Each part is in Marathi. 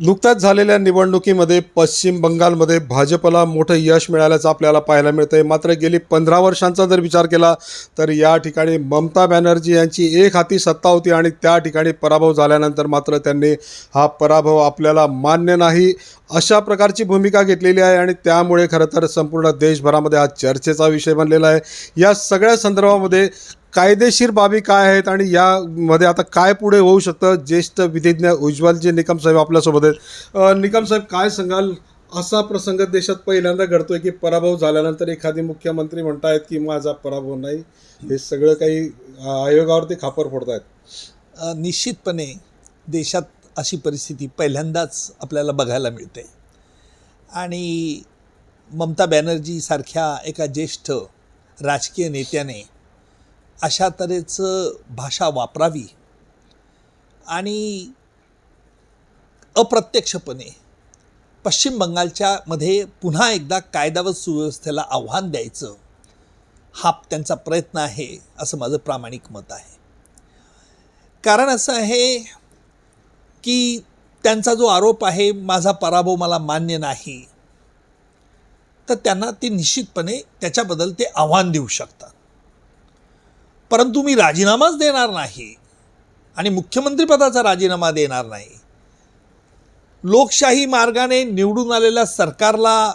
नुकत्याच झालेल्या निवडणुकीमध्ये पश्चिम बंगालमध्ये भाजपला मोठं यश मिळाल्याचं आपल्याला पाहायला मिळतंय. मात्र गेली 15 वर्षांचा जर विचार केला तर या ठिकाणी ममता बॅनर्जी यांची एक हाती सत्ता होती आणि त्या ठिकाणी पराभव झाल्यानंतर मात्र त्यांनी हा पराभव आपल्याला मान्य नाही अशा प्रकारची भूमिका घेतलेली आहे आणि त्यामुळे खरं तर संपूर्ण देशभरामध्ये हा चर्चेचा विषय बनलेला आहे. या सगळ्या संदर्भामध्ये कायदेशीर बाबी काय आहेत आणि यामध्ये आता काय पुढे होऊ शकतं, ज्येष्ठ विधिज्ञ उज्ज्वलजी निकम साहेब आपल्यासोबत आहेत. निकम साहेब, काय सांगाल? असा प्रसंग देशात पहिल्यांदा घडतोय की पराभव झाल्यानंतर एखादी मुख्यमंत्री म्हणतायत की माझा पराभव नाही, हे सगळं काही आयोगावरती खापर फोडतायत. निश्चितपणे देशात अशी परिस्थिती पहिल्यांदाच आपल्याला बघायला मिळते आणि ममता बॅनर्जी सारख्या एका ज्येष्ठ राजकीय नेत्याने अशा तऱ्हेचं भाषा वापरावी आणि अप्रत्यक्षपणे पश्चिम बंगालच्या मध्ये पुन्हा एकदा कायदा व सुव्यवस्थेला आव्हान द्यायचं हा त्यांचा प्रयत्न आहे असं माझं प्रामाणिक मत आहे. कारण असं आहे की त्यांचा जो आरोप आहे माझा पराभव मला मान्य नाही, तर त्यांना ते निश्चितपणे त्याच्याबद्दल ते आव्हान देऊ शकतात. परंतु मी राजीनामाच देणार नाही आणि मुख्यमंत्रीपदाचा राजीनामा देणार नाही, लोकशाही मार्गाने निवडून आलेल्या सरकारला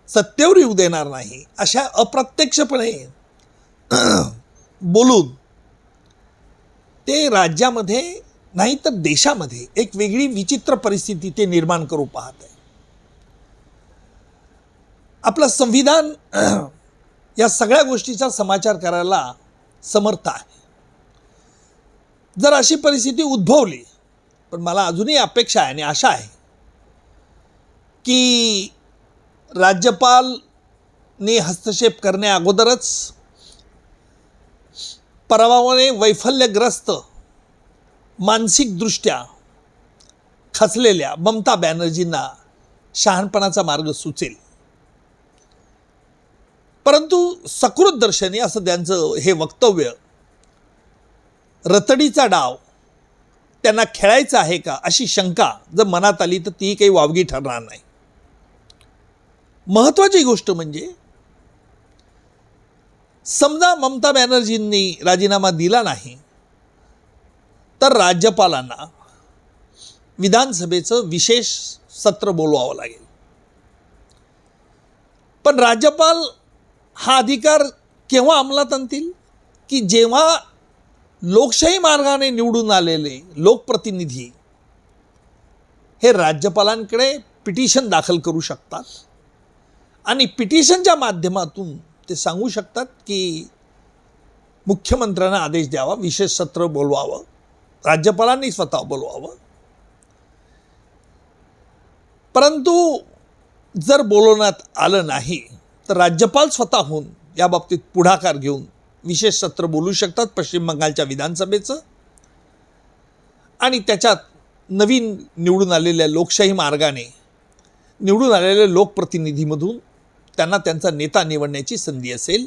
सत्तेवर येऊ देणार नाही, अशा अप्रत्यक्षपणे बोलून ते राज्यामध्ये नाही तर देशामध्ये एक वेगळी विचित्र परिस्थिती ते निर्माण करू पाहत आहे. आपलं संविधान या सगळ्या गोष्टीचा समाचार करायला समर्थ आहे. जर अशी परिस्थिती उद्भवली, पण मला अजूनही अपेक्षा आहे आणि आशा आहे की राज्यपालने हस्तक्षेप करण्या अगोदरच पराभवाने वैफल्यग्रस्त मानसिकदृष्ट्या खचलेल्या ममता बॅनर्जींना शहाणपणाचा मार्ग सुचेल. परंतु सकृत दर्शनी असं त्यांचं हे वक्तव्य रतडीचा डाव त्यांना खेळायचा आहे का अशी शंका जर मनात आली तर ती काही वावगी ठरणार नाही. महत्त्वाची गोष्ट म्हणजे समजा ममता बॅनर्जींनी राजीनामा दिला नाही तर राज्यपालांना विधानसभेचं विशेष सत्र बोलवावं लागेल. पण राज्यपाल हा अधिकार केव्हा अंमलात आणतील की जेव्हा लोकशाही मार्गाने निवडून आलेले लोकप्रतिनिधी हे राज्यपालांकडे पिटिशन दाखल करू शकतात आणि पिटिशनच्या माध्यमातून ते सांगू शकतात की मुख्यमंत्र्यांना आदेश द्यावा, विशेष सत्र बोलवावं, राज्यपालांनी स्वतः बोलवावं. परंतु जर बोलवण्यात आलं नाही तर राज्यपाल स्वतःहून याबाबतीत पुढाकार घेऊन विशेष सत्र बोलू शकतात पश्चिम बंगालच्या विधानसभेचं आणि त्याच्यात नवीन निवडून आलेल्या लोकशाही मार्गाने निवडून आलेल्या लोकप्रतिनिधीमधून त्यांना त्यांचा नेता निवडण्याची संधी असेल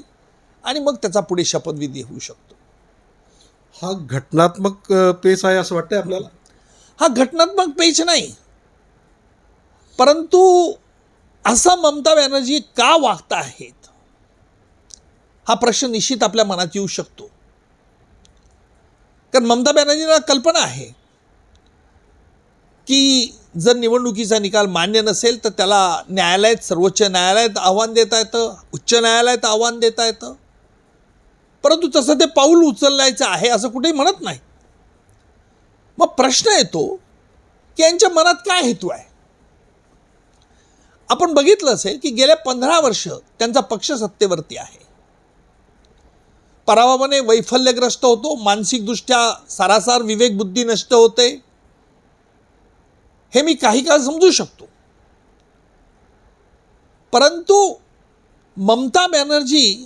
आणि मग त्याचा पुढे शपथविधी होऊ शकतो. हा घटनात्मक पेच आहे असं वाटतंय आपल्याला? हा घटनात्मक पेच नाही, परंतु असा ममता बॅनर्जी का वागत आहेत हा प्रश्न निश्चित आपल्या मनात येऊ शकतो. कारण ममता बॅनर्जींना कल्पना आहे की जर निवडणुकीचा निकाल मान्य नसेल तर त्याला न्यायालयात, सर्वोच्च न्यायालयात आव्हान देता येतं, उच्च न्यायालयात आव्हान देता येतं. परंतु तसं ते पाऊल उचलायचं आहे असं कुठेही म्हणत नाही. मग प्रश्न येतो की यांच्या मनात काय हेतू आहे. आपण बघितलं असेल की गेल्या 15 वर्ष त्यांचा पक्ष सत्तेवरती आहे. पराभवाने वैफल्यग्रस्त होतो, मानसिकदृष्ट्या सारासार विवेकबुद्धी नष्ट होते, हे मी काही काळ समजू शकतो. परंतु ममता बॅनर्जी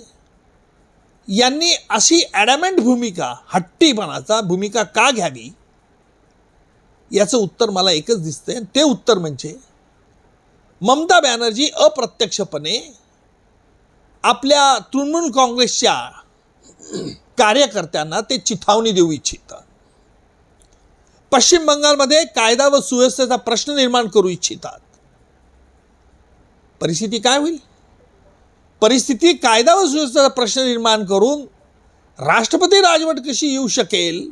यांनी अशी ॲडॅमेंट भूमिका, हट्टीपणाचा भूमिका का घ्यावी याचं उत्तर मला एकच दिसतंय. ते उत्तर म्हणजे ममता बॅनर्जी अप्रत्यक्षपणे आपल्या तृणमूल काँग्रेसच्या कार्यकर्त्यांना ते चिथावणी देऊ इच्छितात. पश्चिम बंगालमध्ये कायदा व सुव्यवस्थेचा प्रश्न निर्माण करू इच्छितात. परिस्थिती काय होईल? परिस्थिती कायदा व सुव्यवस्थेचा प्रश्न निर्माण करून राष्ट्रपती राजवट कशी येऊ शकेल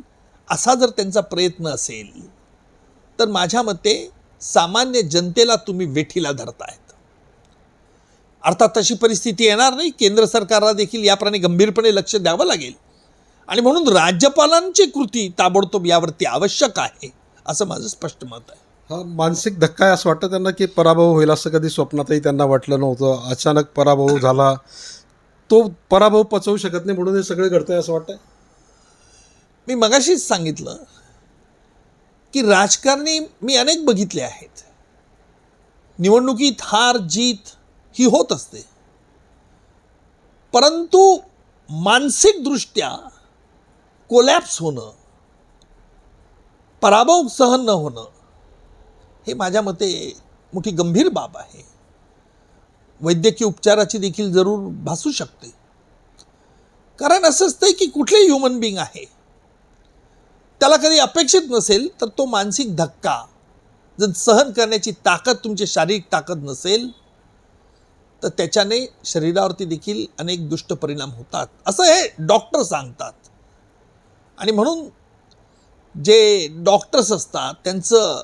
असा जर त्यांचा प्रयत्न असेल तर माझ्या मते सामान्य जनतेला तुम्ही वेठीला धरतायत. अर्थात तशी परिस्थिती येणार नाही. केंद्र सरकारला देखील याप्रमाणे गंभीरपणे लक्ष द्यावं लागेल आणि म्हणून राज्यपालांची कृती ताबडतोब यावरती आवश्यक आहे असं माझं स्पष्ट मत आहे. हा मानसिक धक्का आहे असं वाटतं त्यांना की पराभव होईल असं कधी स्वप्नातही त्यांना वाटलं नव्हतं. अचानक पराभव झाला. तो पराभव पचवू शकत नाही म्हणून हे सगळे घडतंय असं वाटतंय. मी मगाशीच सांगितलं की राजकारणी मी अनेक बघितले आहेत. निवडणुकीत हार जीत ही होत असते, परंतु मानसिकदृष्ट्या कोलॅप्स होणं, पराभव सहन न होणं हे माझ्या मते मोठी गंभीर बाब आहे. वैद्यकीय उपचाराची देखील जरूर भासू शकते. कारण असं असतं की कुठलेही ह्युमन बिंग आहे त्याला कधी अपेक्षित नसेल तर तो मानसिक धक्का जर सहन करण्याची ताकद, तुमची शारीरिक ताकद नसेल तर त्याच्याने शरीरावरती देखील अनेक दुष्ट परिणाम होतात असं हे डॉक्टर सांगतात. आणि म्हणून जे डॉक्टर्स असतात त्यांचं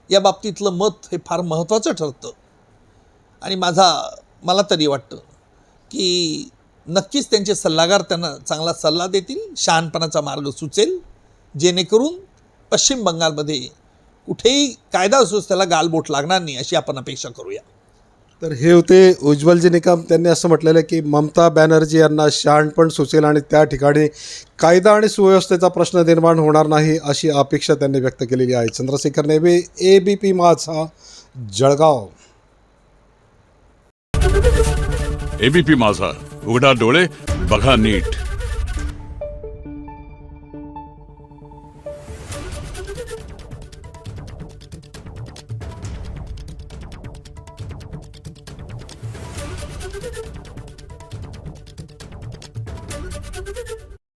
या बाबतीतलं मत हे फार महत्त्वाचं ठरतं. आणि मला तरी वाटतं की नक्कीच त्यांचे सल्लागार त्यांना चांगला सल्ला देतील, शहाणपणाचा मार्ग सुचेल, जेणेकरून पश्चिम बंगालमध्ये कुठेही कायदा सुव्यवस्थेला गालबोट लागणार नाही अशी आपण अपेक्षा करूया. तर हे होते उज्ज्वलजी निकम. त्यांनी असं म्हटलेलं आहे की ममता बॅनर्जी यांना शहाणपण सुचेल आणि त्या ठिकाणी कायदा आणि सुव्यवस्थेचा प्रश्न निर्माण होणार नाही अशी अपेक्षा त्यांनी व्यक्त केलेली आहे. चंद्रशेखर नेबे, ABP माझा, जळगाव. ABP माझा, उघडा डोळे बघा नीट.